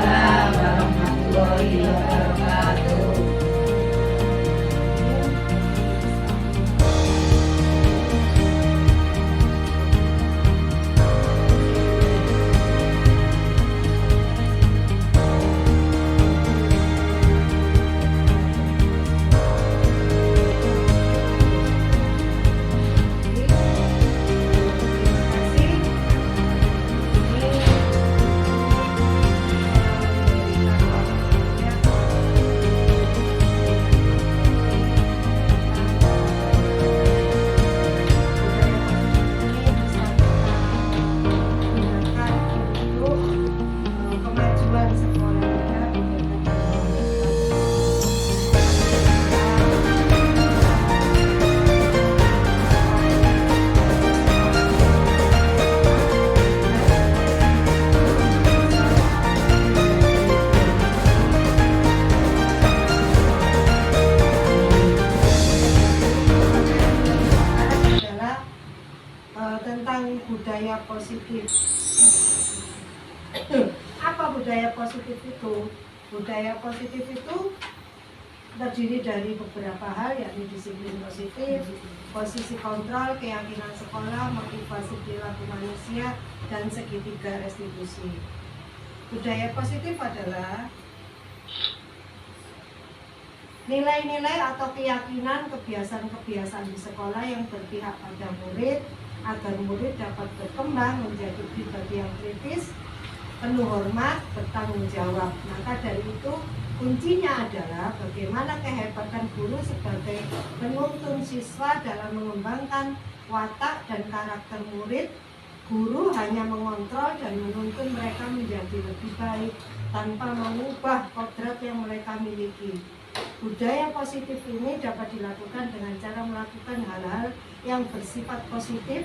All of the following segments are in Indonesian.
Waalaikumsalam warahmatullahi wabarakatuh. Tentang budaya positif. Apa budaya positif itu? Budaya positif itu terdiri dari beberapa hal, yakni disiplin positif, posisi kontrol, keyakinan sekolah, motivasi perilaku manusia, dan segitiga restitusi. Budaya positif adalah nilai-nilai atau keyakinan, kebiasaan-kebiasaan di sekolah yang berpihak pada murid agar murid dapat berkembang menjadi pribadi yang kritis, penuh hormat, bertanggung jawab. Maka dari itu kuncinya adalah bagaimana kehebatan guru sebagai penuntun siswa dalam mengembangkan watak dan karakter murid. Guru hanya mengontrol dan menuntun mereka menjadi lebih baik tanpa mengubah kodrat yang mereka miliki. Budaya positif ini dapat dilakukan dengan cara melakukan hal-hal yang bersifat positif,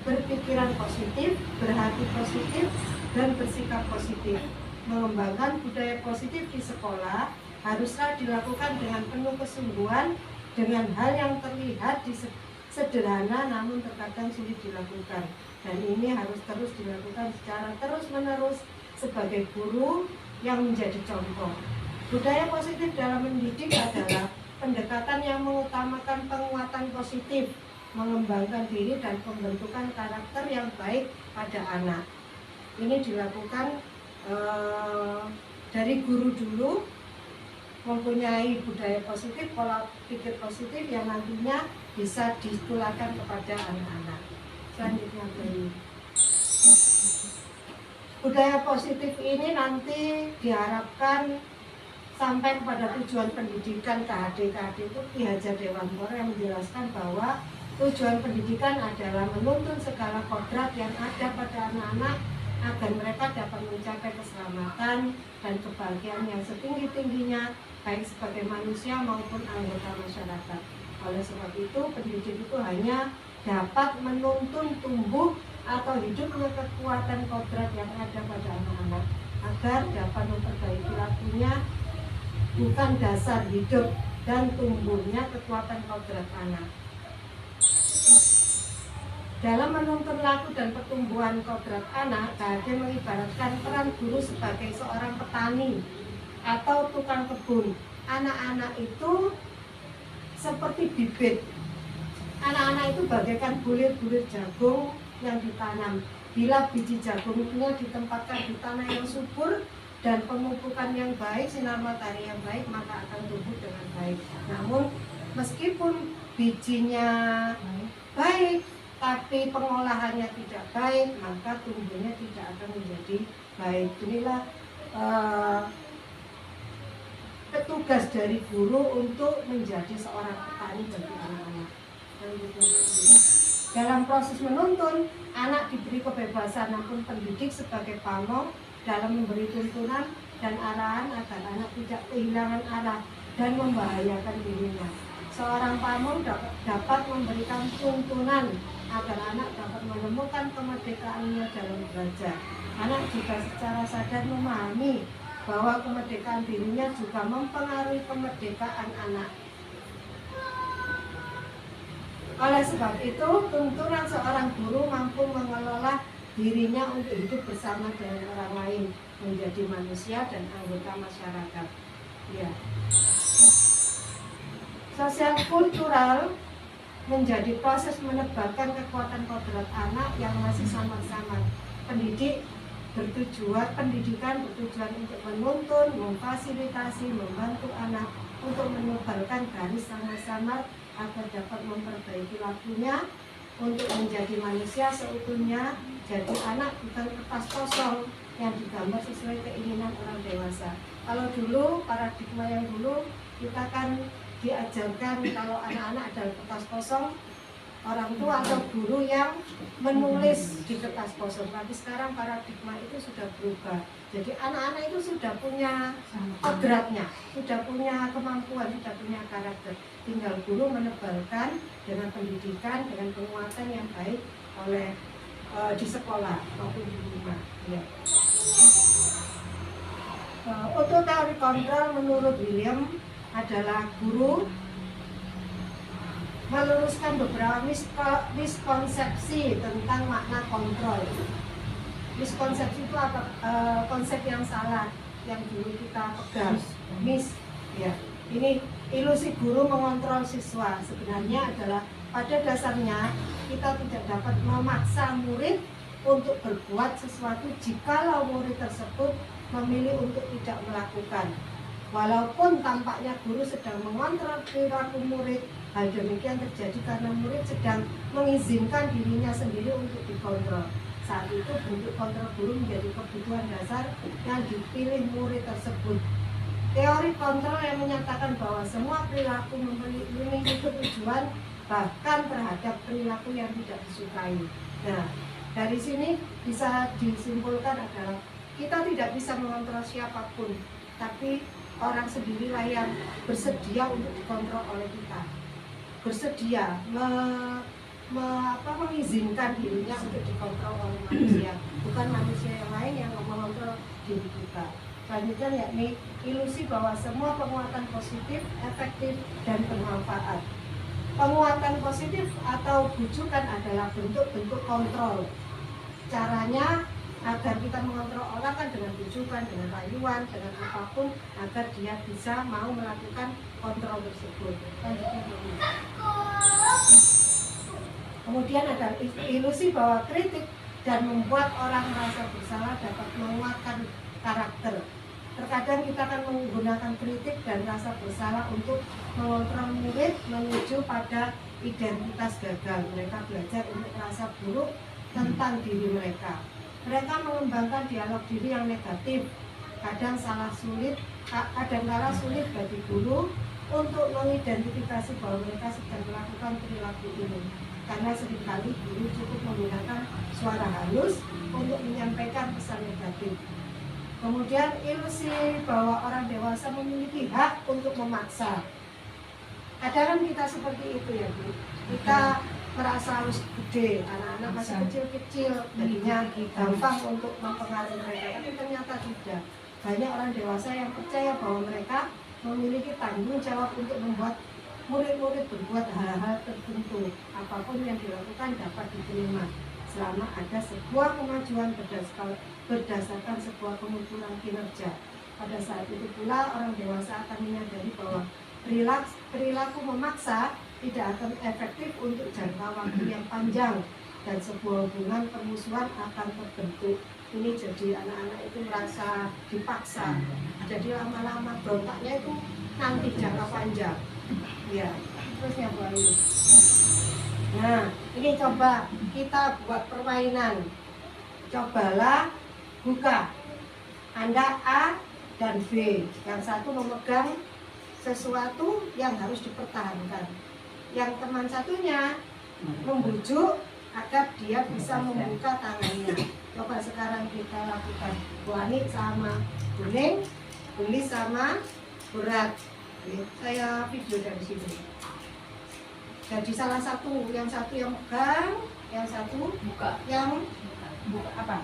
berpikiran positif, berhati positif, dan bersikap positif. Mengembangkan budaya positif di sekolah haruslah dilakukan dengan penuh kesungguhan, dengan hal yang terlihat sederhana namun terkadang sulit dilakukan. Dan ini harus terus dilakukan secara terus-menerus sebagai guru yang menjadi contoh. Budaya positif dalam mendidik adalah pendekatan yang mengutamakan penguatan positif, mengembangkan diri dan pembentukan karakter yang baik pada anak. Ini dilakukan dari guru dulu, mempunyai budaya positif, pola pikir positif yang nantinya bisa ditularkan kepada anak-anak. Selanjutnya budaya positif ini nanti diharapkan sampai kepada tujuan pendidikan KHD itu Ki Hajar Dewantara yang menjelaskan bahwa tujuan pendidikan adalah menuntun segala kodrat yang ada pada anak-anak agar mereka dapat mencapai keselamatan dan kebahagiaan yang setinggi-tingginya baik sebagai manusia maupun anggota masyarakat. Oleh sebab itu pendidik itu hanya dapat menuntun tumbuh atau hidupnya kekuatan kodrat yang ada pada anak-anak agar dapat memperbaiki lakunya, bukan dasar hidup dan tumbuhnya kekuatan kodrat anak. Dalam menuntun laku dan pertumbuhan kodrat anak, KHD mengibaratkan peran guru sebagai seorang petani atau tukang kebun. Anak-anak itu seperti bibit. Anak-anak itu bagaikan bulir-bulir jagung yang ditanam. Bila biji jagungnya ditempatkan di tanah yang subur dan pemupukan yang baik, sinar matahari yang baik, maka akan tumbuh dengan baik. Namun meskipun bijinya baik tapi pengolahannya tidak baik, maka tumbuhnya tidak akan menjadi baik. Inilah petugas dari guru untuk menjadi seorang petani bagi anak-anak. Dalam proses menuntun, anak diberi kebebasan, namun pendidik sebagai pamong dalam memberi tuntunan dan arahan agar anak tidak kehilangan arah dan membahayakan dirinya. Seorang pamong dapat memberikan tuntunan agar anak dapat menemukan kemerdekaannya dalam belajar. Anak juga secara sadar memahami bahwa kemerdekaan dirinya juga mempengaruhi kemerdekaan anak. Oleh sebab itu, tuntunan seorang guru mampu mengelola dirinya untuk hidup bersama dengan orang lain, menjadi manusia dan anggota masyarakat. Ya. Sosial kultural menjadi proses menebarkan kekuatan kodrat anak yang masih samar-samar. Pendidikan bertujuan untuk menuntun, memfasilitasi, membantu anak untuk menebarkan garis samar-samar agar dapat memperbaiki lakunya untuk menjadi manusia seutuhnya. Jadi anak bukan kertas kosong yang digambar sesuai keinginan orang dewasa. Kalau dulu, paradigma yang dulu, kita kan diajarkan kalau anak-anak adalah kertas kosong, orang tua atau guru yang menulis di kertas kosong. Tapi sekarang paradigma itu sudah berubah. Jadi anak-anak itu sudah punya kodratnya, sudah punya kemampuan, sudah punya karakter. Tinggal guru menebalkan dengan pendidikan, dengan penguatan yang baik oleh di sekolah maupun di rumah. Ya. Teori kontrol menurut William adalah guru meluruskan beberapa miskonsepsi tentang makna kontrol. Miskonsepsi itu apa? Konsep yang salah yang dulu kita pegang. Ya. Ini ilusi guru mengontrol siswa. Sebenarnya adalah pada dasarnya kita tidak dapat memaksa murid untuk berbuat sesuatu jikalau murid tersebut memilih untuk tidak melakukan. Walaupun tampaknya guru sedang mengontrol perilaku murid, hal demikian terjadi karena murid sedang mengizinkan dirinya sendiri untuk dikontrol. Saat itu bentuk kontrol guru menjadi kebutuhan dasar yang dipilih murid tersebut. Teori kontrol yang menyatakan bahwa semua perilaku memiliki tujuan, bahkan terhadap perilaku yang tidak disukai. Nah, dari sini bisa disimpulkan adalah kita tidak bisa mengontrol siapapun, tapi orang sendirilah yang bersedia untuk dikontrol oleh kita, bersedia mengizinkan dirinya untuk dikontrol oleh manusia, bukan manusia yang lain yang mengontrol diri kita. Selanjutnya yakni ilusi bahwa semua penguatan positif, efektif, dan bermanfaat. Penguatan positif atau bujukan adalah bentuk-bentuk kontrol. Caranya agar kita mengontrol orang kan dengan bujukan, dengan rayuan, dengan apapun agar dia bisa mau melakukan kontrol tersebut. Kemudian ada ilusi bahwa kritik dan membuat orang merasa bersalah dapat menguatkan karakter. Terkadang kita akan menggunakan kritik dan rasa bersalah untuk mengontrol murid menuju pada identitas gagal. Mereka belajar untuk merasa buruk tentang diri mereka. Mereka mengembangkan dialog diri yang negatif. Kadangkala sulit bagi guru untuk mengidentifikasi bahwa mereka sedang melakukan perilaku ini. Karena seringkali guru cukup menggunakan suara halus untuk menyampaikan pesan negatif. Kemudian ilusi bahwa orang dewasa memiliki hak untuk memaksa. Kadang kita seperti itu ya Bu. Kita merasa harus gede, anak-anak masih kecil-kecil, jadinya gampang untuk mempengaruhi mereka. Tapi ternyata tidak. Banyak orang dewasa yang percaya bahwa mereka memiliki tanggung jawab untuk membuat murid-murid berbuat hal-hal tertentu. Apapun yang dilakukan dapat diterima selama ada sebuah kemajuan berdasarkan sebuah kemunculan kinerja. Pada saat itu pula orang dewasa akan menyadari bahwa perilaku memaksa tidak akan efektif untuk jangka waktu yang panjang dan sebuah hubungan permusuhan akan terbentuk. Ini jadi anak-anak itu merasa dipaksa. Jadi lama-lama berontaknya itu nanti jangka panjang. Ya, terusnya Bu Ayu. Nah, ini coba kita buat permainan. Cobalah buka. Anda A dan B. Yang satu memegang sesuatu yang harus dipertahankan. Yang teman satunya membujuk agar dia bisa membuka tangannya. Coba sekarang kita lakukan. Bu Ani sama kuning, Beli sama berat. Saya video dari sini. Jadi salah satu, yang satu yang megang, yang satu buka. Yang Buka apa?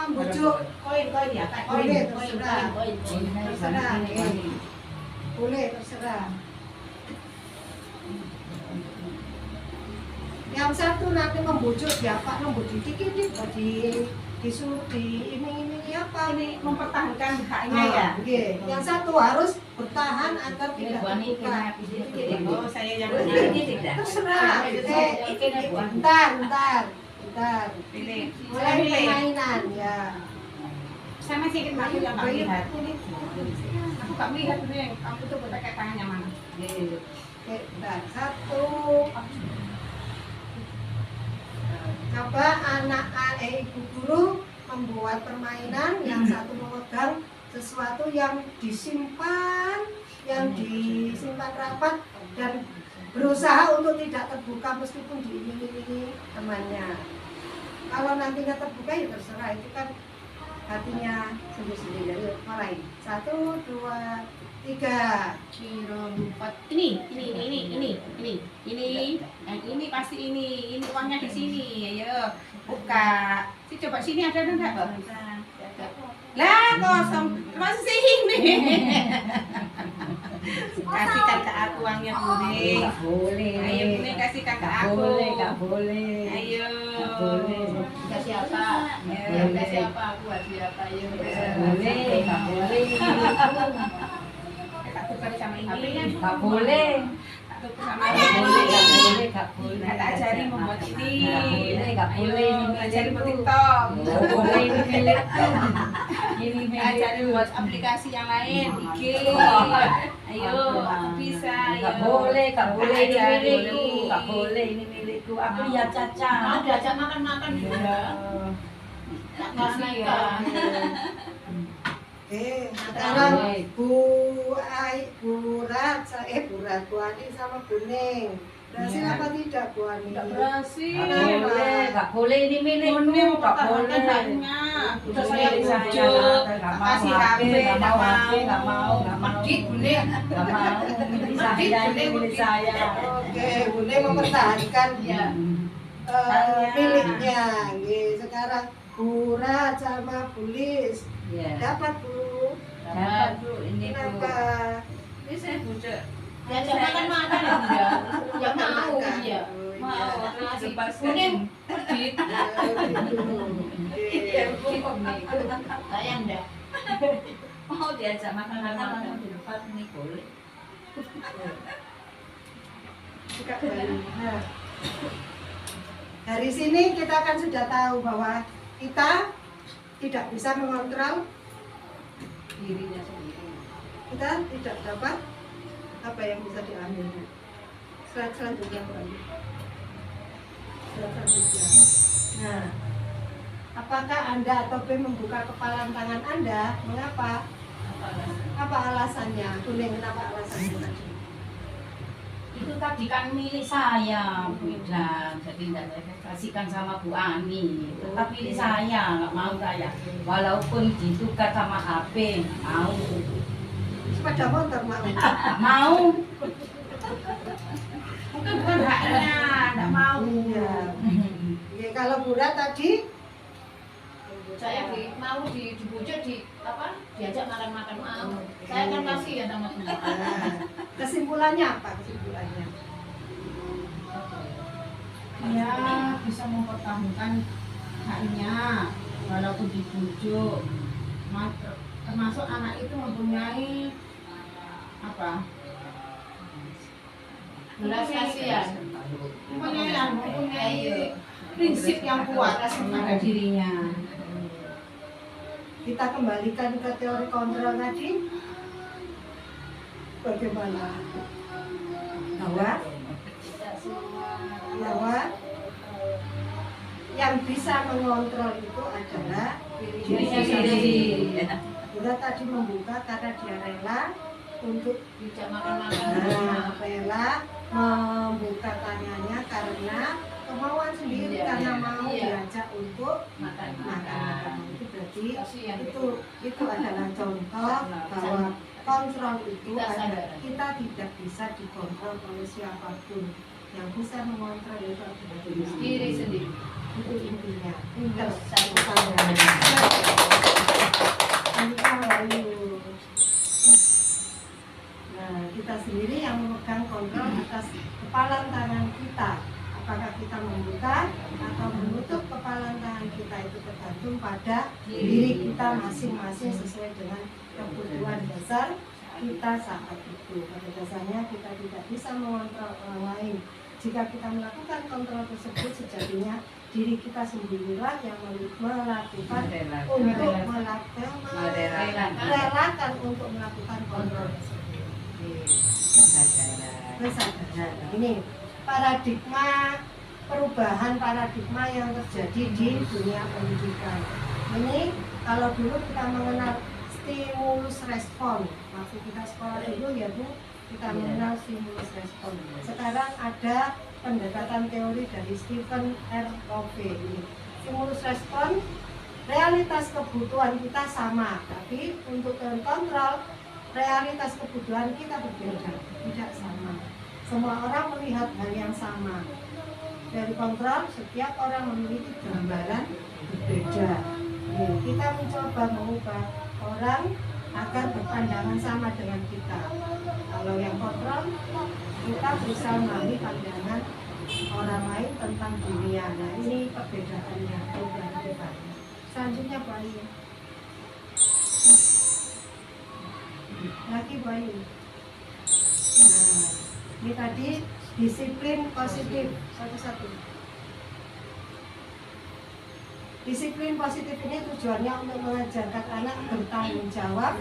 membujuk. Koin ya, Kak. Koin, terserah. Koin. Terserah. Boleh terserah. Yang satu nanti membujuk ya Pak, membujuk dikit disuruh di ini apa Ini mempertahankan haknya ya. Oke. Yang satu harus bertahan agar tidak terbuka. Oh, saya yang Terserah. Bentar. pilih. Mulai permainan ya. Saya masih ingin maju yang Pak lihat. Aku nggak melihat dulu yang kamu tuh pakai tangannya mana. Oke, bentar. Satu. Coba ibu guru membuat permainan, yang satu memegang sesuatu yang disimpan rapat dan berusaha untuk tidak terbuka meskipun diiming-imingi temannya. Kalau nantinya terbuka ya terserah, itu kan hatinya sendiri-sendiri. Mulai 1, 2, 3. Kilo 4. Ini. Yang ini pasti ini. Ini uangnya di sini. Ayo buka. Coba sini ada enggak, Pak? Lah kosong. Masih ini. Kasihkan ke aku uangnya, Bune. Boleh. Ayo Bune kasihkan ke aku. Nggak boleh. Ayo. Boleh. Kasih apa? Boleh. Kasih apa? Aku hadiah apa? Ayo. Nggak boleh. Tak tukar sama ini. Nggak boleh. Tak tukar sama Nggak boleh. Nah, tak ajari membuat ini. Nggak boleh. Ayo, ajari membuat TikTok. Nggak boleh, ini milikku. Ini Ajari milikku. buat aplikasi yang lain, IG. Ayo, aku bisa. Nggak Ayo. boleh, nggak boleh, ini Ajari. milikku. Nggak boleh, ini milikku. Aku lihat Caca. Mau diajak makan-makan juga. Tak kasih ya. Sekarang Bu Ani sama Bu Ning. Berhasil apa tidak Bu Ani? Tidak berhasil. Nggak boleh, ini milikku. Ini Nggak mempertahankan boleh. haknya. Udah saya Ini bujuk, nggak mau kasih HP, HP, nggak mau nggak HP, nggak mau. Medit, Bune. Nggak mau. Ini saya, ini milik saya. Oke, Bu Ning mempertahankan Ya. miliknya. Nggih, sekarang Bu Rat sama Bu Lis Ya. dapat Bu. Dapat Bu, ini Bu. Kenapa? Ini saya bujuk. Diajak makan-makan ya Bunda. Ya mau ya. Mau. Nasi Lepas kuning medit. Iya, Sayang dah. mau diajak makan-makan langsung di depan ini boleh. Buka balik. Nah, dari sini kita kan sudah tahu bahwa kita tidak bisa mengontrol Dirinya sendiri. kita tidak dapat apa yang bisa diambil. Slide selanjutnya Bu Andi. Slide selanjutnya. Nah, apakah Anda atau B membuka kepalan tangan Anda? Mengapa? Apa alasannya? Kuning, kenapa alasannya tadi? Itu tadi kan milik saya, Bu Idam. Jadi tidak saya kasihkan sama Bu Ani. Tetap milik saya, nggak mau saya. Walaupun ditukar sama HP, nggak mau. Sepeda motor mau. Nggak mau. Bukan haknya, tidak mau. Iya. Oke, kalau Bura tadi Saya mau dibujuk diajak makan-makan mau. Saya kan kasih ya teman-teman. nah, kesimpulannya apa? Kesimpulannya? Ya bisa mempertahankan haknya walaupun dibujuk. Termasuk anak itu mempunyai apa? Belas kasihan. Mempunyai prinsip yang kuat pada dirinya. Kita kembalikan ke teori kontrol tadi. Bagaimana? Bahwa yang bisa mengontrol itu adalah dirinya sendiri. Bura tadi membuka karena dia rela untuk Diajak makan-makan. rela membuka tangannya karena kemauan sendiri, Iya, karena iya, mau iya. diajak untuk makan. Itu berarti itu adalah contoh bahwa kontrol itu Kita ada, sadar. kita tidak bisa dikontrol oleh siapapun. Yang bisa mengontrol itu adalah diri Diri sendiri. Itu intinya. Pinter. Satu Nah, kita sendiri yang memegang kontrol atas kepalan tangan kita. Apakah kita membuka atau menutup kepala tangan kita itu tergantung pada diri kita masing-masing sesuai dengan kebutuhan dasar kita saat itu. Pada dasarnya kita tidak bisa mengontrol orang lain. Jika kita melakukan kontrol tersebut, sejatinya diri kita sendirilah yang melakukan untuk merelakan untuk melakukan kontrol tersebut. Kesadaran. Ini paradigma perubahan paradigma yang terjadi di dunia pendidikan. Ini kalau dulu kita mengenal stimulus respon, waktu kita sekolah dulu ya Bu, kita mengenal stimulus respon. Sekarang ada pendekatan teori dari Stephen R. Covey. Ini stimulus respon, realitas kebutuhan kita sama, tapi untuk kontrol realitas kebutuhan kita berbeda, tidak sama. Semua orang melihat hal yang sama. Dari kontrol, setiap orang memiliki gambaran berbeda. Kita mencoba mengubah orang agar berpandangan sama dengan kita. Kalau yang kontrol, kita berusaha melalui pandangan orang lain tentang dunia. Nah, ini perbedaannya, perubahan debatnya. Selanjutnya Bayu. Lagi Bayu. Nah, ini tadi disiplin positif satu-satu. Disiplin positif ini tujuannya untuk mengajarkan anak bertanggung jawab,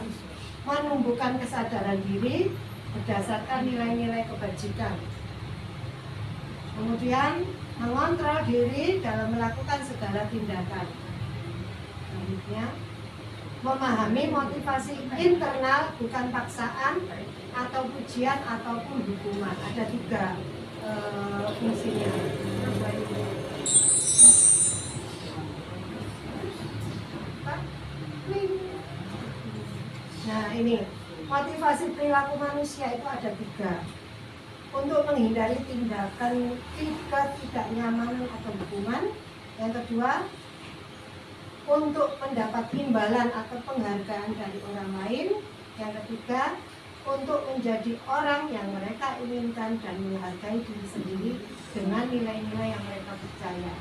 menumbuhkan kesadaran diri berdasarkan nilai-nilai kebajikan. Kemudian mengontrol diri dalam melakukan segala tindakan. Selanjutnya, memahami motivasi internal bukan paksaan atau pujian ataupun hukuman. Ada 3 fungsinya. Nah, ini motivasi perilaku manusia itu ada 3. Untuk menghindari tindakan ketidaknyamanan atau hukuman. Yang kedua, untuk mendapat imbalan atau penghargaan dari orang lain. Yang ketiga, untuk menjadi orang yang mereka inginkan dan menghargai diri sendiri dengan nilai-nilai yang mereka percaya.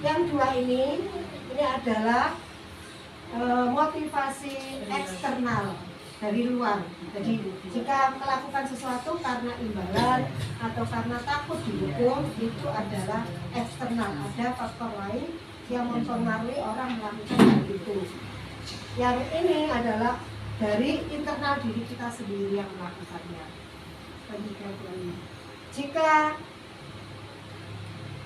Yang 2 ini adalah motivasi eksternal dari luar. Jadi jika melakukan sesuatu karena imbalan atau karena takut dihukum, itu adalah eksternal. Ada faktor lain yang mempengaruhi orang melakukan hal itu. Yang ini adalah dari internal diri kita sendiri yang melakukannya. Jika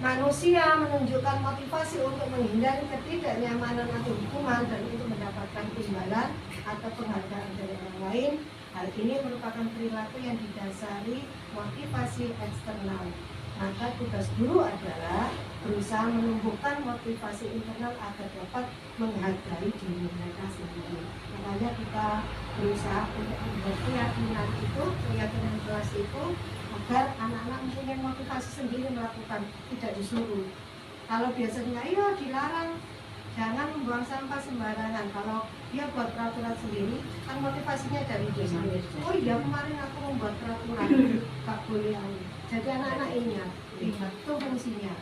manusia menunjukkan motivasi untuk menghindari ketidaknyamanan atau hukuman dan untuk mendapatkan imbalan atau penghargaan dari orang lain, hal ini merupakan perilaku yang didasari motivasi eksternal. Maka tugas guru adalah berusaha menumbuhkan motivasi internal agar dapat menghargai diri mereka sendiri. Makanya kita berusaha untuk membuat keyakinan kelas itu agar anak-anak mempunyai motivasi sendiri melakukan, tidak disuruh. Kalau biasanya iya dilarang, jangan membuang sampah sembarangan. Kalau dia buat peraturan sendiri, kan motivasinya dari dia sendiri. Oh iya, kemarin aku membuat peraturan, gak boleh. Jadi anak-anak ingat, itu fungsinya.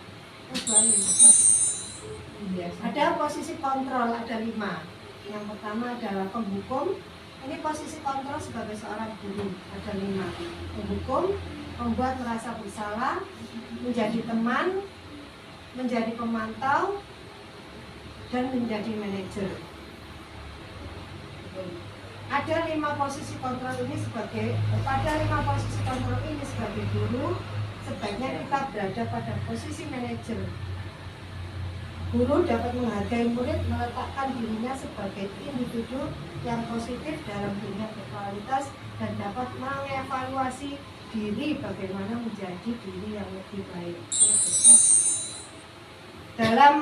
Ada posisi kontrol, ada 5. Yang pertama adalah penghukum. Ini posisi kontrol sebagai seorang guru, ada 5. Penghukum, membuat merasa bersalah, menjadi teman, menjadi pemantau, dan menjadi manajer. Ada 5 posisi kontrol ini sebagai guru, sebaiknya kita berada pada posisi manajer. Guru dapat menghargai murid, meletakkan dirinya sebagai individu yang positif dalam dunia berkualitas dan dapat mengevaluasi diri bagaimana menjadi diri yang lebih baik. Dalam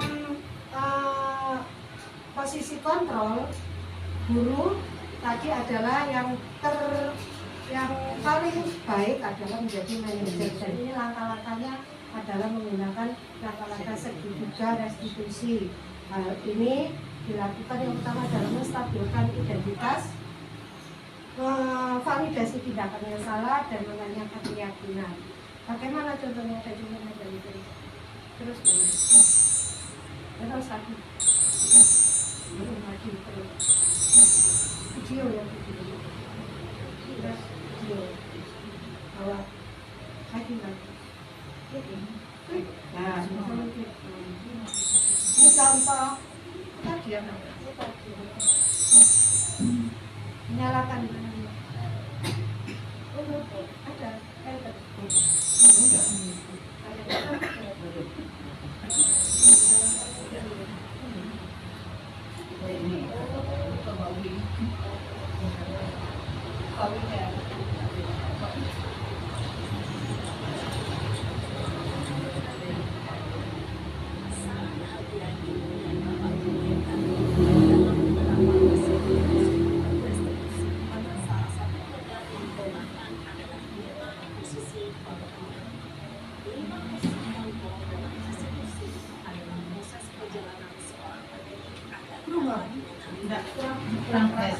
posisi kontrol, guru tadi adalah yang paling baik adalah menjadi manajer, dan ini langkah-langkahnya adalah menggunakan langkah-langkah segitiga restitusi. Hal ini dilakukan yang pertama adalah menstabilkan identitas, validasi tindakan yang salah, dan menanyakan keyakinan. Bagaimana contohnya dari Terus terus lagi. Belum lagi terus. Kecil ya kecil. Terus kecil. Bawah. Lagi lagi. Nah, ini contoh tadi ya, nyalakan ada Enggak, kurang fresh.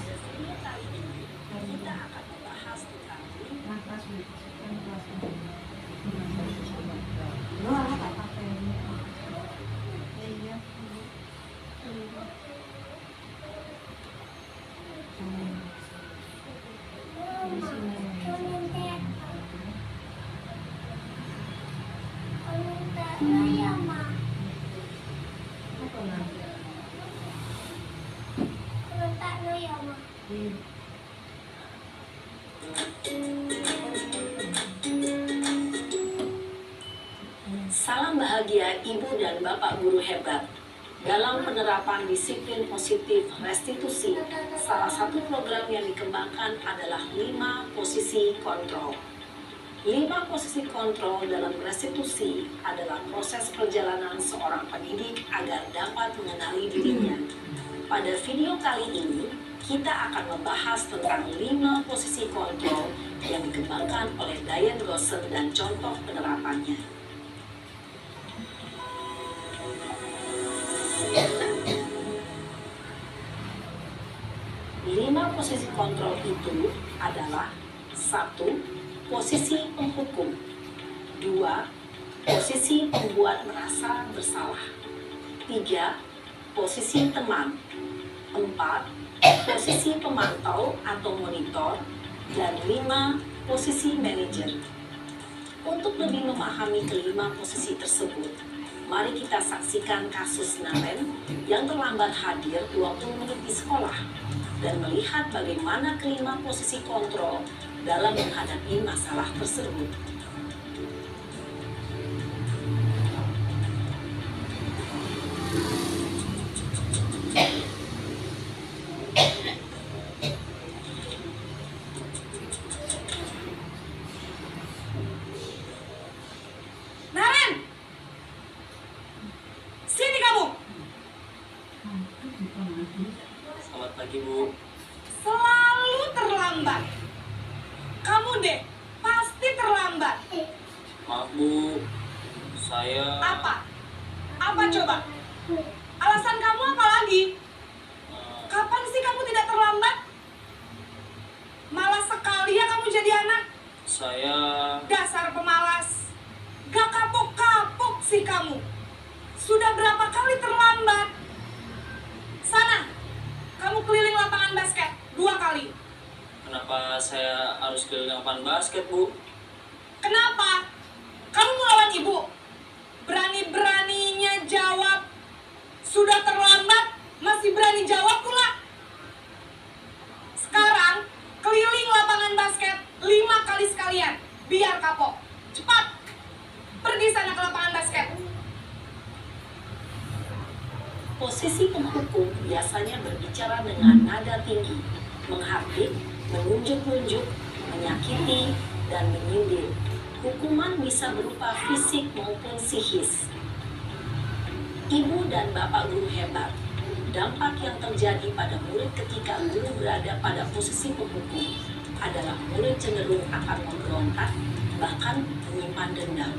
Salam bahagia Ibu dan Bapak guru hebat. Dalam penerapan disiplin positif restitusi, salah satu program yang dikembangkan adalah 5 posisi kontrol. 5 posisi kontrol dalam restitusi adalah proses perjalanan seorang pendidik agar dapat mengenali dirinya. Pada video kali ini, kita akan membahas tentang 5 posisi kontrol yang dikembangkan oleh Diane Gossen dan contoh penerapannya. 5 posisi kontrol itu adalah 1. Posisi penghukum. 2. Posisi pembuat merasa bersalah. 3. Posisi teman. 4. Posisi pemantau atau monitor. Dan 5. Posisi manajer. Untuk lebih memahami kelima posisi tersebut, mari kita saksikan kasus Naren yang terlambat hadir 20 menit di sekolah dan melihat bagaimana kelima posisi kontrol dalam menghadapi masalah tersebut. Naren! Sini kamu! Selamat pagi, Bu. Selalu terlambat. Kamu deh, pasti terlambat. Maaf, Bu. Saya... Apa? Apa coba? Alasan kamu apa lagi? Kapan sih kamu tidak terlambat? Malas sekali ya kamu jadi anak. Saya... Dasar pemalas. Gak kapok-kapok sih kamu. Sudah berapa kali terlambat? Sana, kamu keliling lapangan basket 2 kali. Kenapa saya harus keliling lapangan basket, Bu? Kenapa? Kamu melawan ibu? Berani-beraninya jawab. Sudah terlambat, masih berani jawab pula. Sekarang, keliling lapangan basket 5 kali sekalian. Biar kapok. Cepat. Pergi sana ke lapangan basket. Posisi penghukum biasanya berbicara dengan nada tinggi, menghardik, menunjuk-nunjuk, menyakiti, dan menyindir. Hukuman bisa berupa fisik maupun psikis. Ibu dan Bapak guru hebat, dampak yang terjadi pada murid ketika guru berada pada posisi penghukum adalah murid cenderung akan memberontak, bahkan menyimpan dendam.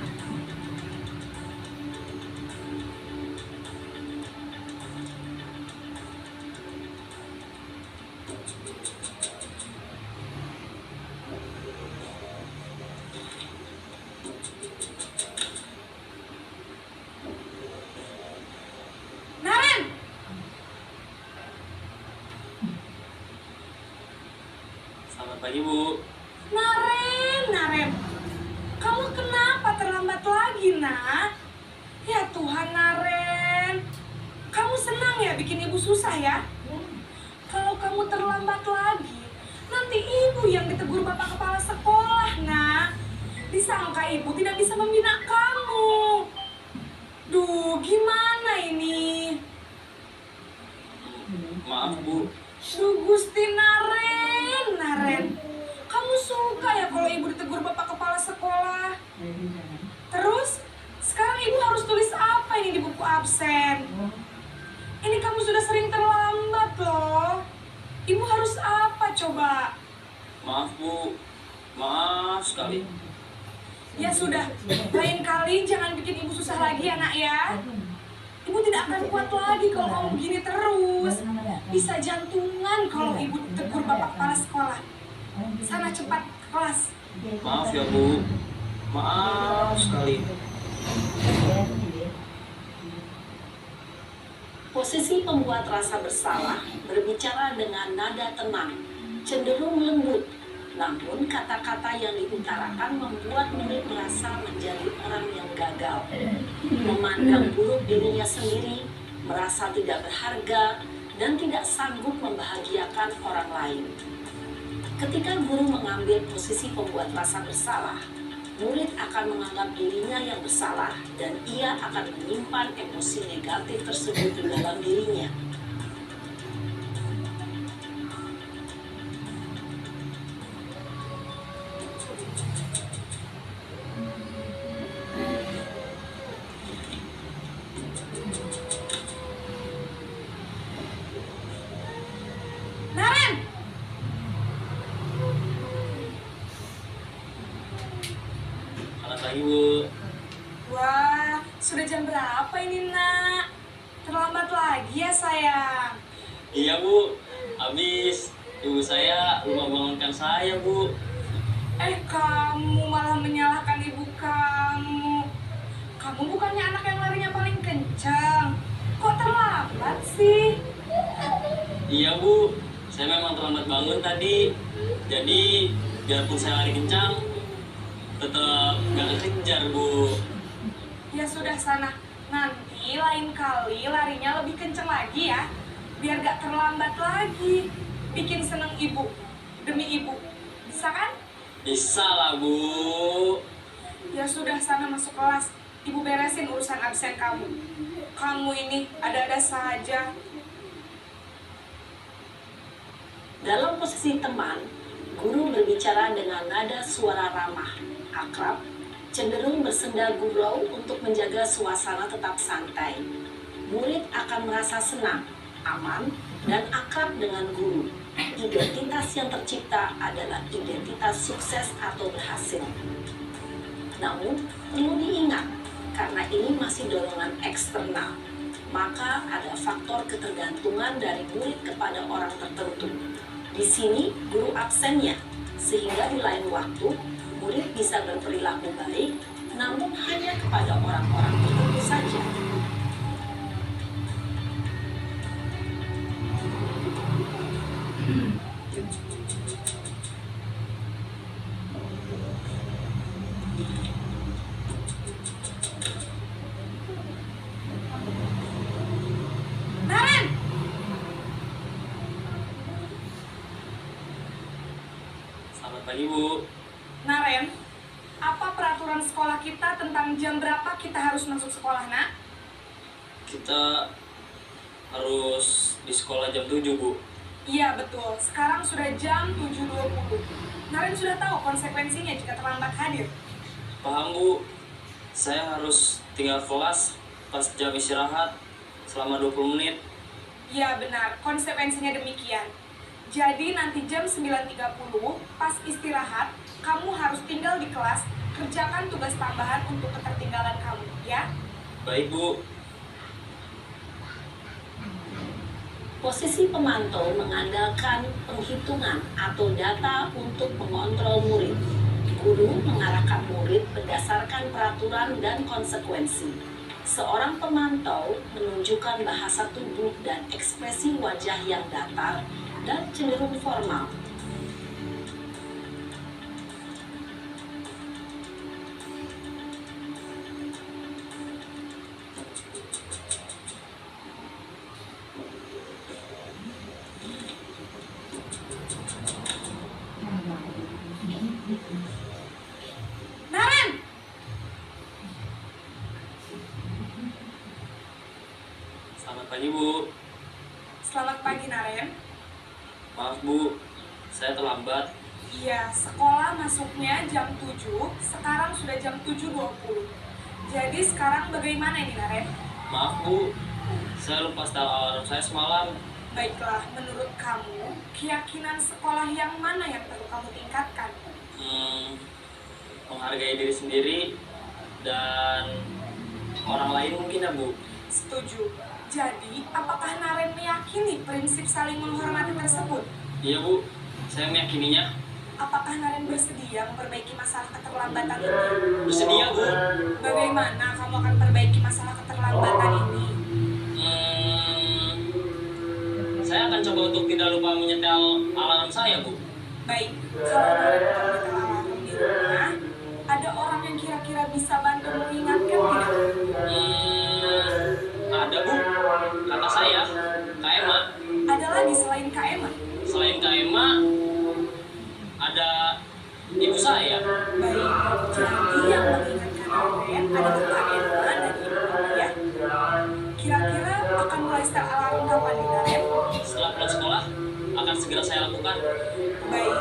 Selamat pagi, Bu. Naren, kamu kenapa terlambat lagi, nak? Ya Tuhan, Naren, kamu senang ya bikin ibu susah ya? Kalau kamu terlambat lagi, nanti ibu yang ditegur bapak kepala sekolah, nak. Disangka ibu tidak bisa membina kamu. Duh, gimana ini? Maaf, Bu. Duh, Gusti Naren, kamu suka ya kalau ibu ditegur bapak kepala sekolah? Terus, sekarang ibu harus tulis apa ini di buku absen? Ini kamu sudah sering terlambat loh. Ibu harus apa coba? Maaf, Bu. Maaf sekali. Ya sudah, lain kali jangan bikin ibu susah lagi ya, nak ya. Ibu tidak akan kuat lagi kalau kamu begini terus. Bisa jantungan kalau ibu tegur bapak kepala sekolah. Sana cepat ke kelas. Maaf ya, Bu. Maaf sekali. Posisi pembuat rasa bersalah berbicara dengan nada tenang, cenderung lembut. Namun kata-kata yang diutarakan membuat murid merasa menjadi orang yang gagal, memandang buruk dirinya sendiri, merasa tidak berharga, dan tidak sanggup membahagiakan orang lain. Ketika guru mengambil posisi pembuat rasa bersalah, murid akan menganggap dirinya yang bersalah dan ia akan menyimpan emosi negatif tersebut di dalam dirinya. Naren, Selamat pagi, Bu. wah, sudah jam berapa ini, nak? Terlambat lagi ya, sayang. Iya, Bu. Habis ibu saya lupa bangunkan saya, Bu. Kamu malah menyalahkan ibu kamu. Kamu bukannya anak yang larinya paling kencang. Kok terlambat sih? Iya, Bu. Saya memang terlambat bangun tadi. Jadi, biarpun saya lari kencang, tetap gak kejar, Bu. Ya sudah sana. Nanti lain kali larinya lebih kencang lagi ya. Biar gak terlambat lagi. Bikin seneng ibu. Demi ibu. Bisa kan? Bisa lah, Bu. Ya sudah sana masuk kelas. Ibu beresin urusan absen kamu. Kamu ini ada-ada saja. Dalam posisi teman, guru berbicara dengan nada suara ramah, akrab, cenderung bersenda gurau untuk menjaga suasana tetap santai. Murid akan merasa senang, aman, dan akrab dengan guru. Identitas yang tercipta adalah identitas sukses atau berhasil. Namun, perlu diingat, karena ini masih dorongan eksternal, maka ada faktor ketergantungan dari murid kepada orang tertentu. Di sini, guru absennya, sehingga di lain waktu, murid bisa berperilaku baik, namun hanya kepada orang-orang tertentu saja. Naren! Selamat pagi, Bu. Naren, apa peraturan sekolah kita tentang jam berapa kita harus masuk sekolah, nak? Kita harus di sekolah jam 7, Bu. Iya, betul. Sekarang sudah jam 7.20. Naren sudah tahu konsekuensinya jika terlambat hadir. Paham, Bu. Saya harus tinggal kelas pas jam istirahat selama 20 menit. Iya, benar. Konsekuensinya demikian. Jadi nanti jam 9.30 pas istirahat, kamu harus tinggal di kelas, kerjakan tugas tambahan untuk ketertinggalan kamu, ya? Baik, Bu. Posisi pemantau mengandalkan penghitungan atau data untuk mengontrol murid. Guru mengarahkan murid berdasarkan peraturan dan konsekuensi. Seorang pemantau menunjukkan bahasa tubuh dan ekspresi wajah yang datar dan cenderung formal. Naren! Selamat pagi, Bu. Selamat pagi, Naren. Maaf, Bu. Saya terlambat. Iya, sekolah masuknya jam 7, sekarang sudah jam 7.20. Jadi sekarang bagaimana ini, Naren? Maaf, Bu. Saya lupa setel alarm saya semalam. Baiklah, menurut kamu, keyakinan sekolah yang mana yang perlu kamu tingkatkan? Menghargai diri sendiri dan orang lain mungkin ya, Bu. Setuju. Jadi, apakah Naren meyakini prinsip saling menghormati tersebut? Iya, Bu. Saya meyakininya. Apakah Naren bersedia memperbaiki masalah keterlambatan ini? Bersedia, Bu. Bagaimana kamu akan perbaiki masalah keterlambatan ini? Saya akan coba untuk tidak lupa menyetel alarm saya, Bu. Baik, kalau Naren akan menyetel alarm di rumah, ada orang yang kira-kira bisa bantu mengingatkan tidak? Ada, Bu. Kata saya, Kak Emma. Ada lagi selain Kak Emma? Selain Kak Emma, ada ibu saya. Baik, jadi yang mengingatkan Naren adalah Kak Emma dan Ibu ya. Kira-kira akan mulai setel alarm kapan nih, Naren? Setelah pulang sekolah, akan segera saya lakukan. Baik,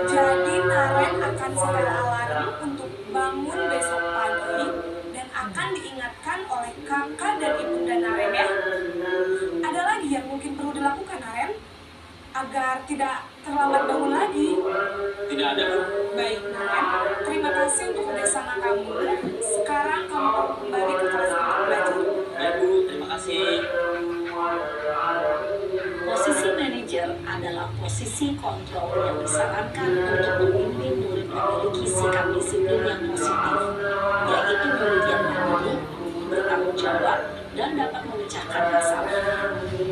jadi Naren akan setel alarm untuk bangun besok pagi dan akan diingatkan oleh kakak dan ibunda Naren ya. Ada lagi yang mungkin perlu dilakukan, Naren? Agar tidak terlambat bangun lagi. Tidak ada, Bu. Baik, Naren. Terima kasih untuk kerjasama kamu. Sekarang kamu mau kembali ke kelas untuk belajar. Baik, Bu. Terima kasih. Posisi manajer adalah posisi kontrol yang disarankan untuk membimbing murid memiliki sikap disiplin yang positif, yaitu murid yang mandiri, bertanggung jawab, dan dapat memecahkan masalah.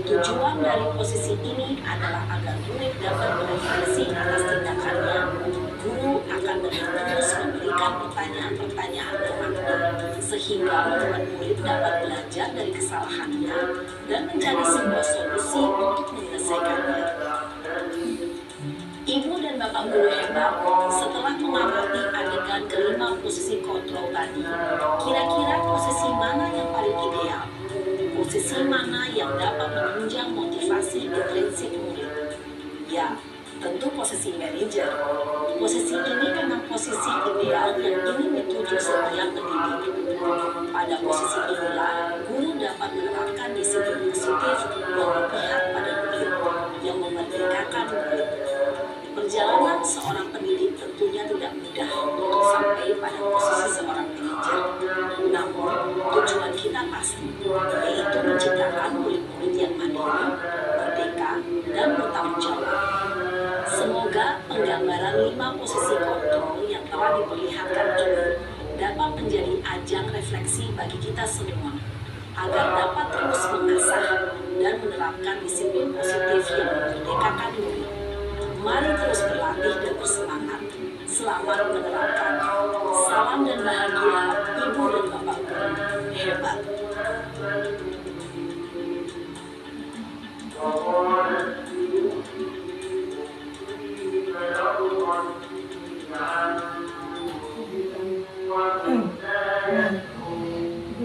Tujuan dari posisi ini adalah agar murid dapat berefleksi atas tindakannya. Guru akan terus memberikan pertanyaan-pertanyaan bermakna, sehingga membuat murid dapat belajar dari kesalahannya dan mencari sebuah solusi untuk menyelesaikannya. Ibu dan bapak guru hebat, setelah mengamati adegan kelima posisi kontrol tadi, kira-kira posisi mana yang paling ideal? Posisi mana yang dapat menunjang motivasi intrinsik murid? Ya, tentu posisi manajer. Posisi ini memang posisi ideal yang ingin dituju setiap pendidik. Pada posisi inilah, guru dapat menerapkan disiplin positif yang berpihak pada murid, yang memerdekakan murid. Perjalanan seorang pendidik tentunya tidak mudah untuk sampai pada posisi seorang manajer. Namun, tujuan kita pasti, yaitu menciptakan murid-murid yang mandiri, merdeka, dan bertanggung jawab. Semoga penggambaran 5 posisi kontrol yang telah diperlihatkan ini dapat menjadi ajang refleksi bagi kita semua, agar dapat terus mengasah dan menerapkan disiplin positif yang memerdekakan murid. Mari terus berlatih dan bersemangat. Selamat menerapkan. Salam dan bahagia, Ibu dan Bapak guru. Hebat.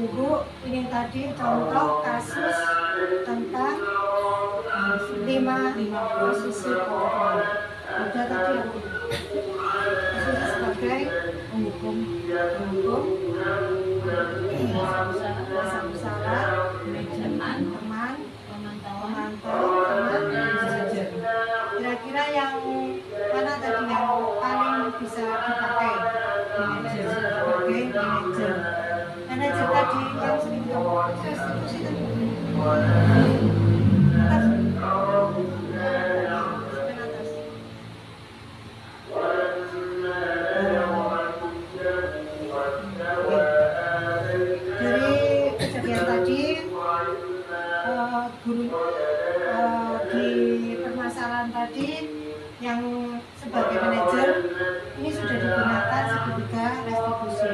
Ibu, ini tadi contoh kasus tentang 5 posisi kontrol. Ada tadi yang posisi sebagai penghukum, kuasa usaha, teman, pemantau, teman, manajer. Kira-kira yang mana tadi yang paling bisa dipakai? Manajer, sebagai manajer. Manajer tadi yang sering kamu institusi tadi. Dari kejadian tadi, guru di permasalahan tadi yang sebagai manajer ini sudah digunakan seketika restitusi,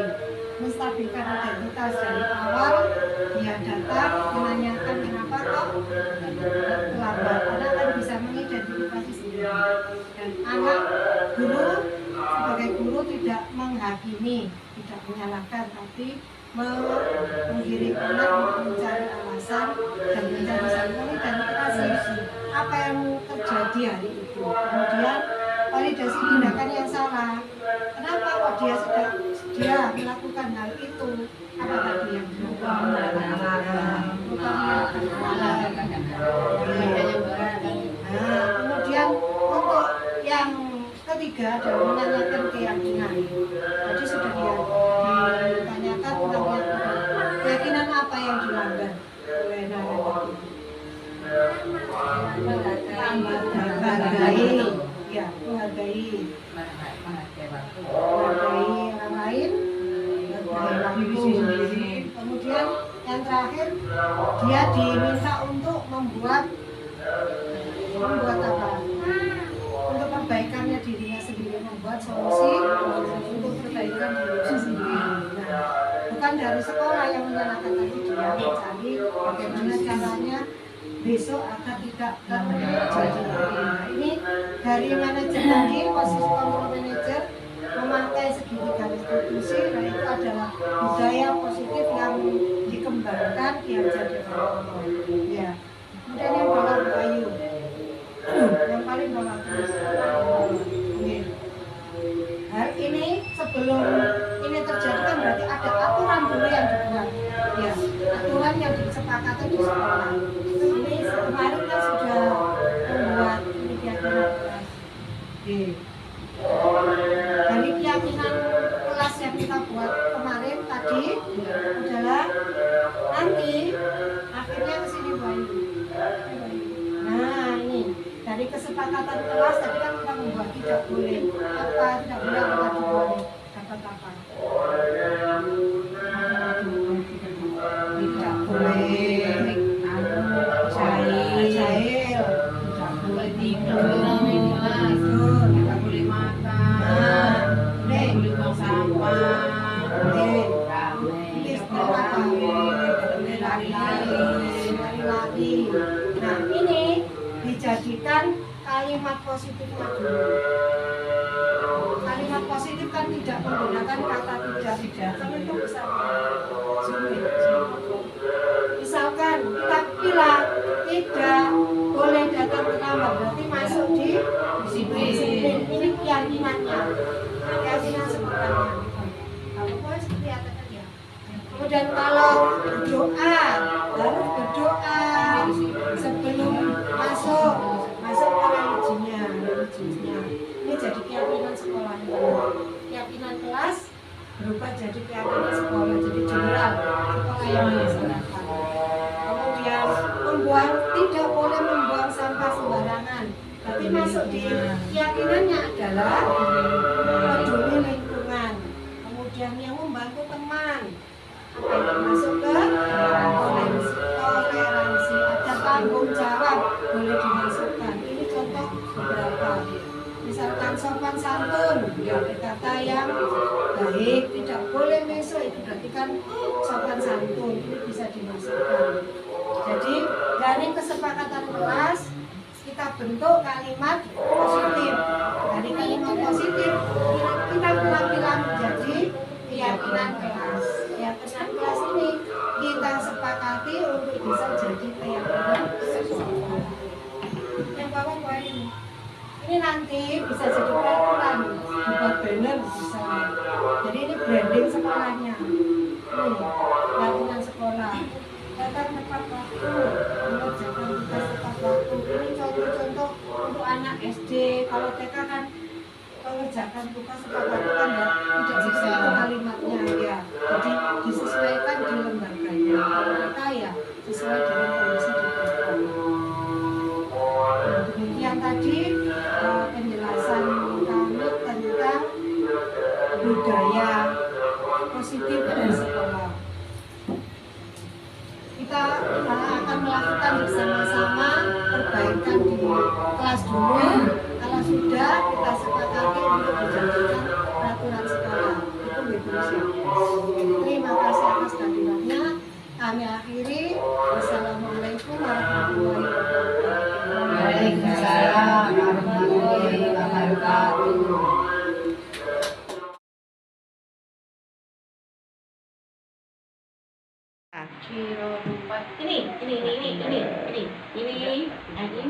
menstabilkan identitas dari awal. Dia datang menanyakan kenapa kok terlambat, anak kan bisa mengidentifikasi sendiri. Dan anak guru sebagai guru tidak menghakimi, tidak menyalahkan, tapi menggiring anak untuk mencari alasan dan mencari solusi dan kasih apa yang terjadi hari itu. Kemudian validasi tindakan yang salah. Kenapa kok dia melakukan hal itu? Apa tadi yang kemudian untuk yang ketiga adalah menanyakan keyakinan. Tadi sudah ditanyakan tentang keyakinan apa yang dilanggar oleh narasumber. Menghargai, ya, menghargai orang lain, menghargai waktu. Kemudian yang terakhir, dia diminta untuk membuat apa? Untuk perbaikannya dirinya sendiri, membuat solusi untuk perbaikan dirinya sendiri. Nah, bukan dari sekolah yang menyalahkan, tadi dia mencari bagaimana caranya besok agar tidak terjadi. Nah, ini dari manajer tadi, posisi kontrol manajer memakai segitiga restitusi. Nah, itu adalah budaya positif yang dikembangkan, diajar di bawah. Ya. Kemudian yang bawah Bayu, yang paling bawah terus. Hal ini sebelum ini terjadi kan berarti ada aturan dulu yang dibuat. Ya, aturan yang disepakati di sekolah. Ini kemarin kan sudah membuat ini keyakinan kelas. Dari keyakinan kelas yang kita buat kemarin tadi adalah nanti akhirnya ke sini Bayu. Nah, ini dari kesepakatan kelas tadi kan kita membuat tidak boleh apa, tidak boleh apa, dapat apa. Tidak boleh jahil, tidak boleh tidur, tidak boleh makan, tidak boleh buang sampah, ini apa? Boleh lari-lari. Nah, ini dijadikan kalimat positifnya dulu. Kalimat positif kan tidak menggunakan kata tidak. Kan itu bisa misalkan kita bilang tidak boleh datang terlambat, berarti masuk di disiplin. Ini keyakinannya, keyakinan sekolahnya. Kalau boleh seperti apa ya. Kemudian kalau berdoa, harus berdoa sebelum masuk ke religinya. Ini jadi keyakinan sekolahnya. Keyakinan kelas berubah jadi keyakinan sekolah, jadi general sekolah yang melaksanakan. Kemudian tidak boleh membuang sampah sembarangan. Tapi masuk di keyakinannya adalah peduli lingkungan. Kemudian yang membantu teman, masuk ke toleransi, ada tanggung jawab boleh dimasukkan. Ini contoh beberapa. Misalkan sopan santun, ya berkata yang baik, tidak boleh mesok, itu berarti kan sopan santun, ini bisa dimasukkan. Jadi dari kesepakatan kelas kita bentuk kalimat positif. Dari kalimat positif kita bilang menjadi keyakinan kelas. Keyakinan kelas ini kita sepakati untuk bisa jadi keyakinan sekolah. Yang bawah ini. Ini nanti bisa jadi peraturan, buat banner bisa. Jadi ini branding sekolahnya. Ini keyakinan sekolah. Datang tepat waktu, mengerjakan tugas tepat waktu. Ini contoh-contoh untuk anak SD. Kalau TK kan mengerjakan tugas tepat waktu kan ya tidak bisa kalimatnya ya. Jadi disesuaikan di lembaganya. Kalau TK ya sesuai dengan kondisi di sekolah. Demikian tadi penjelasan kami tentang budaya positif di sekolah. Kita akan melakukan bersama-sama perbaikan di kelas dulu. Kalau sudah kita sepakati untuk dijadikan peraturan sekolah. Itu begitu. Terima kasih atas kehadirannya. Kami akhiri. Wassalamualaikum warahmatullahi wabarakatuh. Waalaikumsalam warahmatullahi wabarakatuh. kilo 4 ini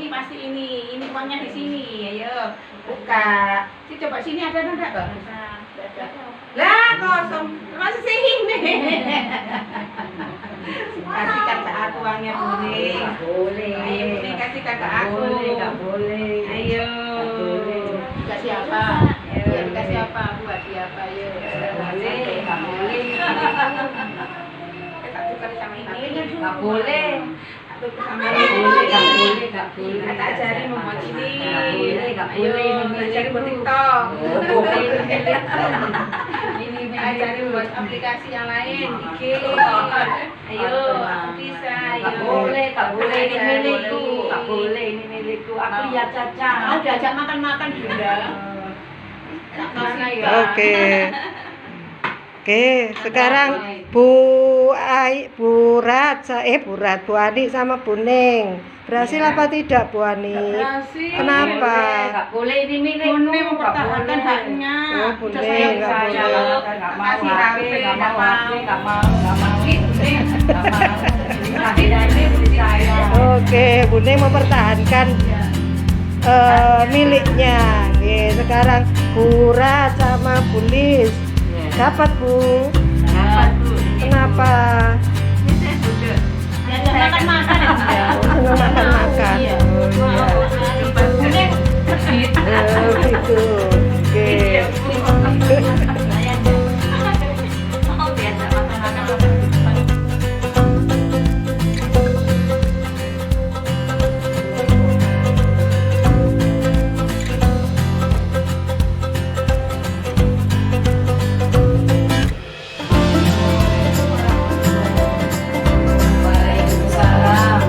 pasti ini uangnya di sini, ayo buka. Coba sini ada enggak Bang? Lah kosong, masih sini. Kasihkan ke aku uangnya Buning. Boleh. Ayo Buning kasihkan ke aku. Nggak boleh. Ayo. Dikasih apa? Ya, dikasih apa? Buat siapa? Ayo. Nggak boleh. Tak tukar sama ini. Nggak boleh. Tukar sama Nggak ini. boleh. Tak ajari membuat ini. Nggak Ayo, boleh. ajari buat TikTok. Ini Ajari buat aplikasi yang lain, IG. Ayo, aku bisa. Nggak Ayo. boleh. Ini Ajari. milikku. Nggak boleh. Ini milikku. Aku lihat Caca. Mau diajak makan-makan Bunda. Tak kasih ya. Oke. Oke, sekarang Bu Ani sama Bu Ning. Berhasil apa tidak Bu Ani? Berhasil. Kenapa? Nggak boleh ini milikku. Buning mempertahankan haknya. Oh, Udah Buning, saya nggak saya boleh. Nggak mau kasih HP, HP, nggak mau nggak HP, mau. nggak mau. Nggak mau. Tidak ini milik saya. Oke, Bu Ning mempertahankan miliknya. Oke, sekarang Bu Rat sama Bu Lis. Dapat Bu. Dapat Bu. Kenapa? Diajak makan-makan ya. Senang makan-makan. Iya. Buning kredit. Gitu. Oke. Mau diajak makan-makan. Waalaikumsalam.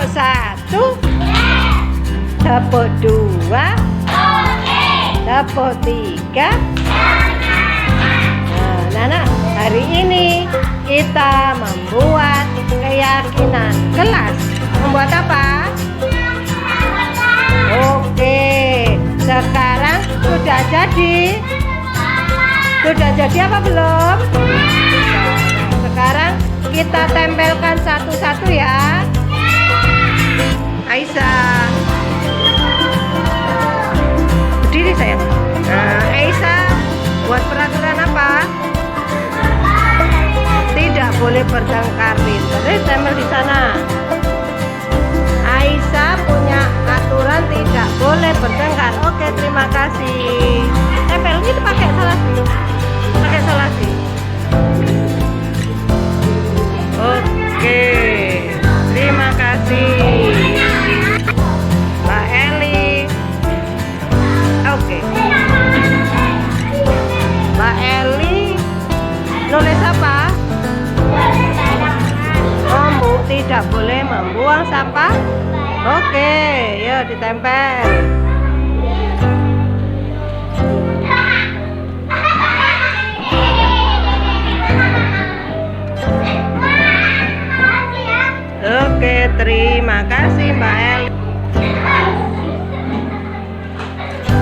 satu, tepuk dua, tepuk tiga. Nah, Nana, hari ini kita membuat keyakinan kelas. Membuat apa? Oke, sekarang sudah jadi. Sudah jadi apa belum? Sekarang kita tempelkan satu-satu ya. Aisyah, berdiri sayang. Nah, Aisyah buat peraturan apa? Tidak boleh bertengkar. Terus tempel di sana. Aisyah punya aturan tidak boleh bertengkar. Oke, terima kasih. Tempel itu pakai selasi. Pakai selasi. Oke, terima kasih Mbak Eli. Oke, Mbak Eli nulis apa? Tidak boleh membuang sampah. Oke, yuk ditempel. Oke, terima kasih Mbak El.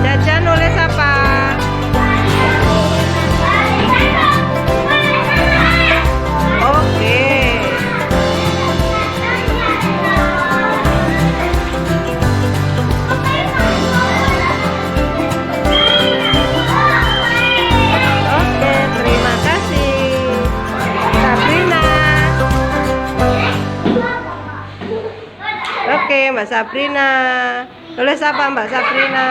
Caca nulis apa? Oke. Oke, terima kasih Sabrina. Oke, Mbak Sabrina. Tulis apa Mbak Sabrina?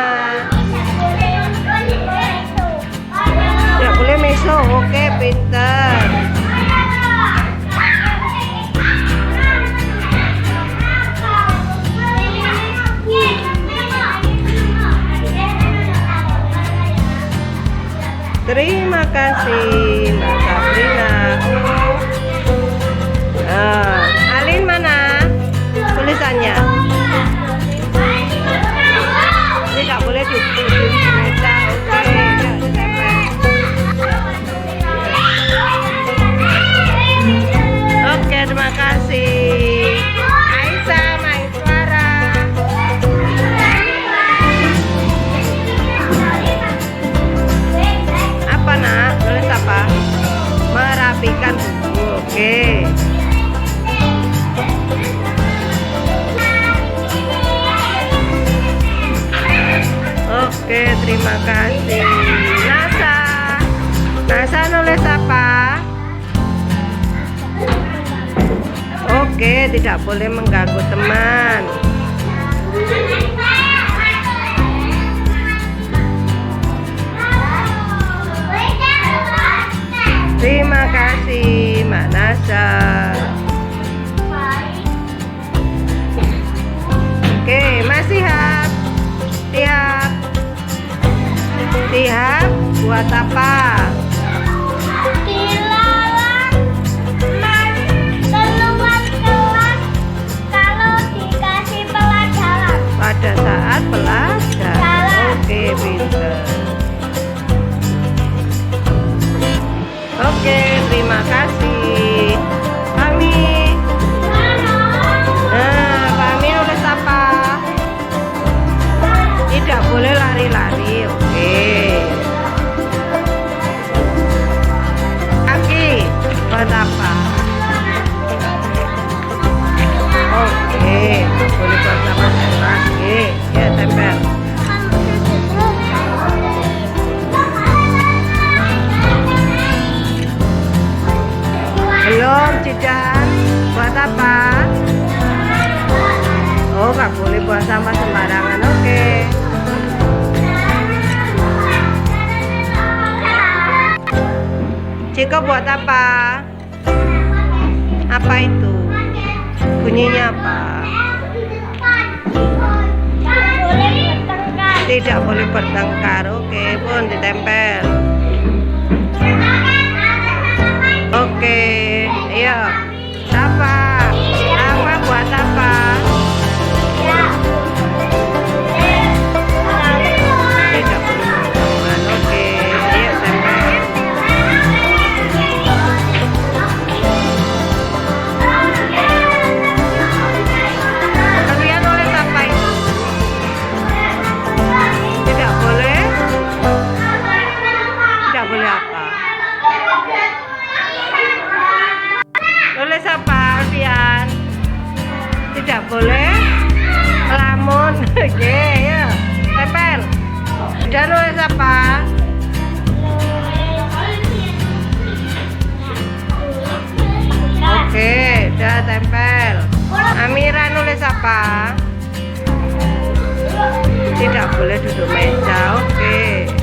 Tidak boleh meso. Oke, pintar. Terima kasih Mbak Sabrina. Alin mana tulisannya? Tidak boleh dibaca. Oke, ditempel. Oke, terima kasih. Aisyah main suara. Apa nak? Tulis apa? Merapikan buku. Oke. Oke, terima kasih. Nasa. Nasa nulis apa? Oke, tidak boleh mengganggu teman. Terima kasih Mbak Nasa. Oke, masih Hap. Siap. Siap buat apa? Pada saat pelajaran. Oke, pintar. Oke, terima kasih. Kami. Nah, kami nulis apa? Tidak boleh lari-lari. Oke. Aki, buat apa? Oke, boleh buat sama lagi. Ya, tempel. Belum, Cidan. Buat apa? Oh, nggak boleh buang sampah sembarangan. Oke. Cika buat apa? Apa itu? Bunyinya apa? Tidak boleh bertengkar. Oke, pun ditempel. Oke, ayo. Apa? Apa buat apa? Udah nulis apa? Oke, udah tempel. Amira nulis apa? Tidak boleh duduk meja. Oke.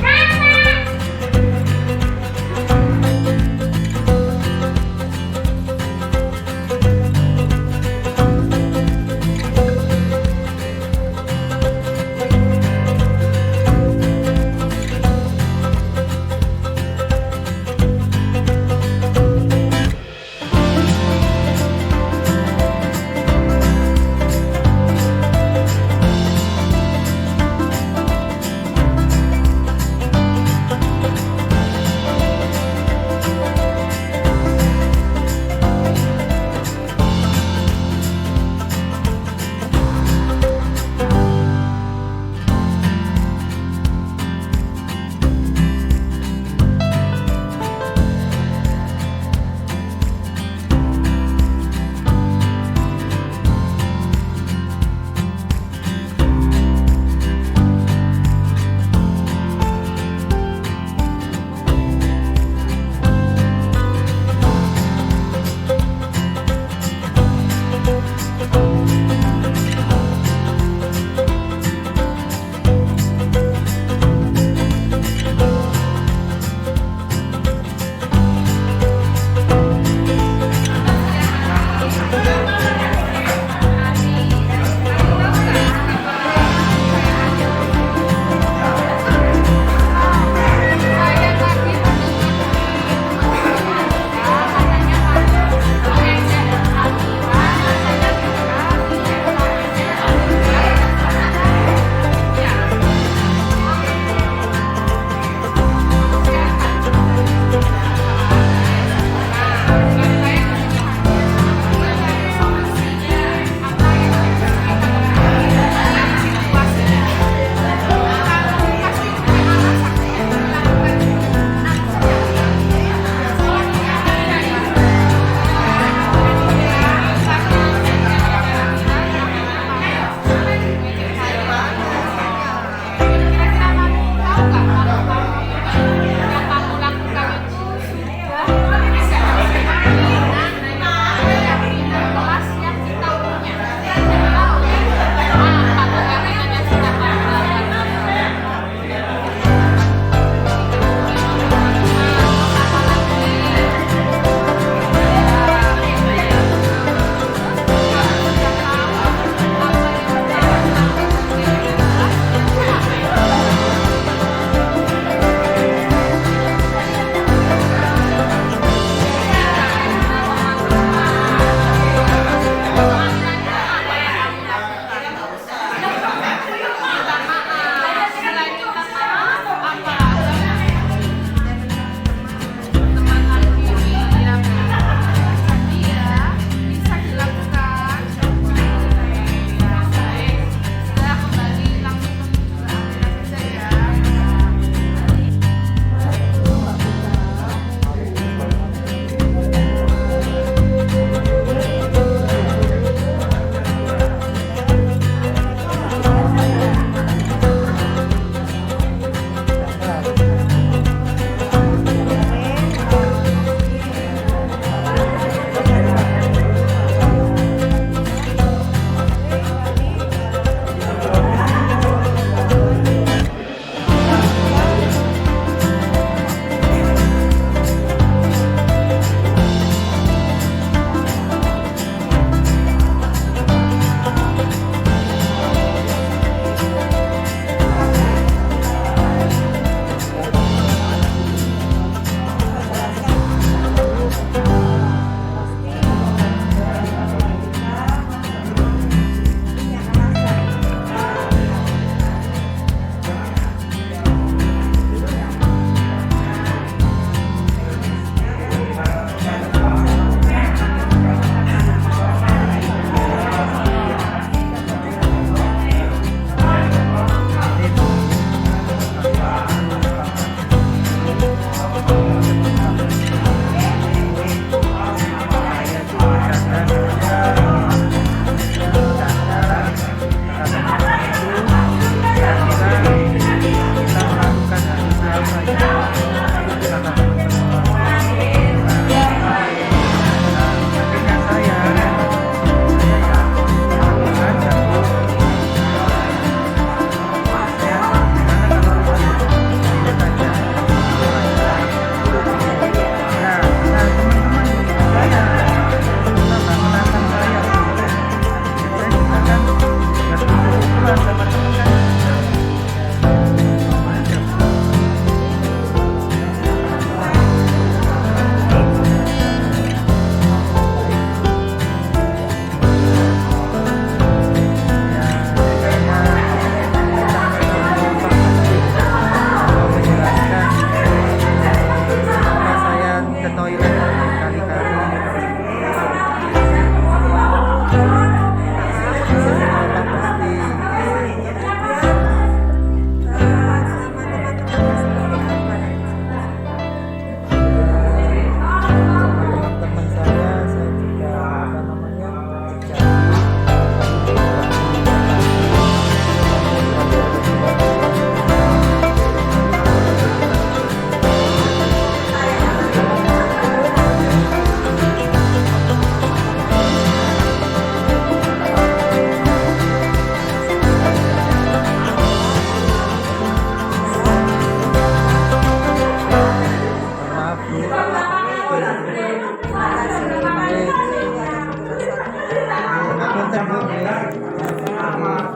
Mantap Bu.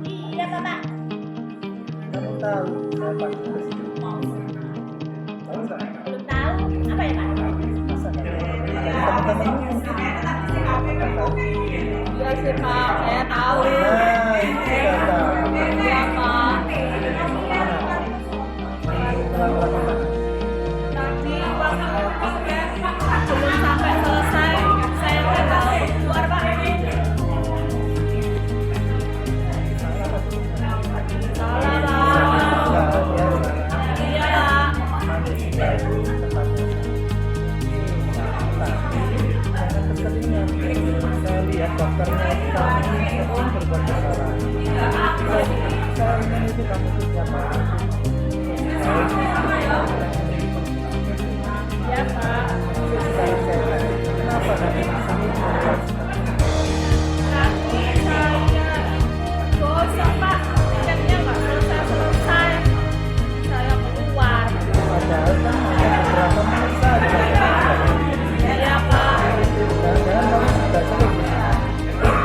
Iya Bapak. Kamu tahu siapa? Tahu nggak? Belum tahu. Apa ya Pak? Masa nggak tahu? Dari teman-temanmu. Iya sih Pak, saya tahu. Nah, itu sudah tahu. Iya Pak. Tadi waktu belum sampai selesai, saya tinggal keluar Pak. Salah Pak. Iya Pak. Jangan keseringan. Saya lihat dokternya itu kamu sering berbuat kesalahan. Kesalahan itu kamu itu siapa? Iya Pak. Kenapa nanti di sini? Tadi saya gosok Pak, tiketnya nggak selesai. Saya keluar. Padahal kan hanya beberapa menit saja. Iya Pak. Jangan kamu sudah sering di sini.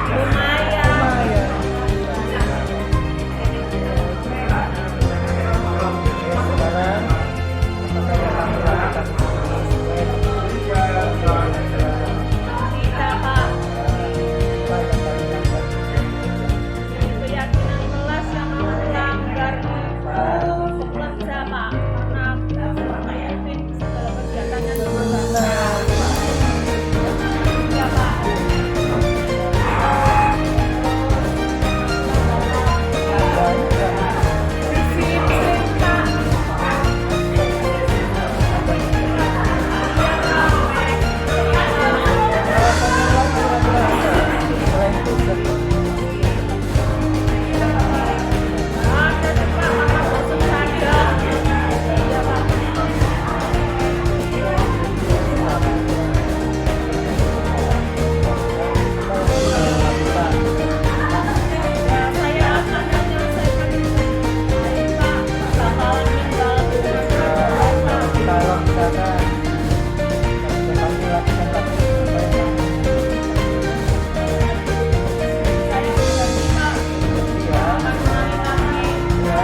Lumayan. Lumayan. Ya, sekarang apa yang kamu lakukan di sini? Bisa Pak. Apa yang kamu lakukan? Keyakinan kelas yang melanggar itu kelas berapa? Karena Bapak yakin segala kegiatannya Nah, iya Pak. Disiplin Pak. Ada sih Pak, mama bosan saja. Iya Pak. Ya, saya akan menyelesaikan ini. Baik Pak, bakal tinggal dulu. kalau misalkan yang kamu lakukan tadi apa yang kamu Saya janji Pak, ya akan mulai lagi. ya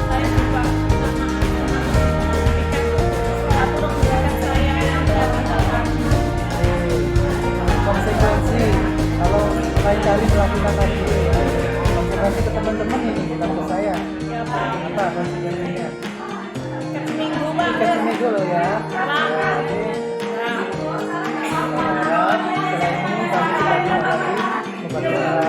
Saya juga atur kegiatan saya yang saya tinggalkan. konsekuensi kalau lain kali melakukan lagi konsekuensi ke teman-teman ini bukan ke saya. Ya Pak, Apa konsekuensinya? seminggu Pak. Tiket seminggu loh ya. Pak. Jadi Nah, saya harap setelah ini kamu tidak mau lagi membuat kesalahan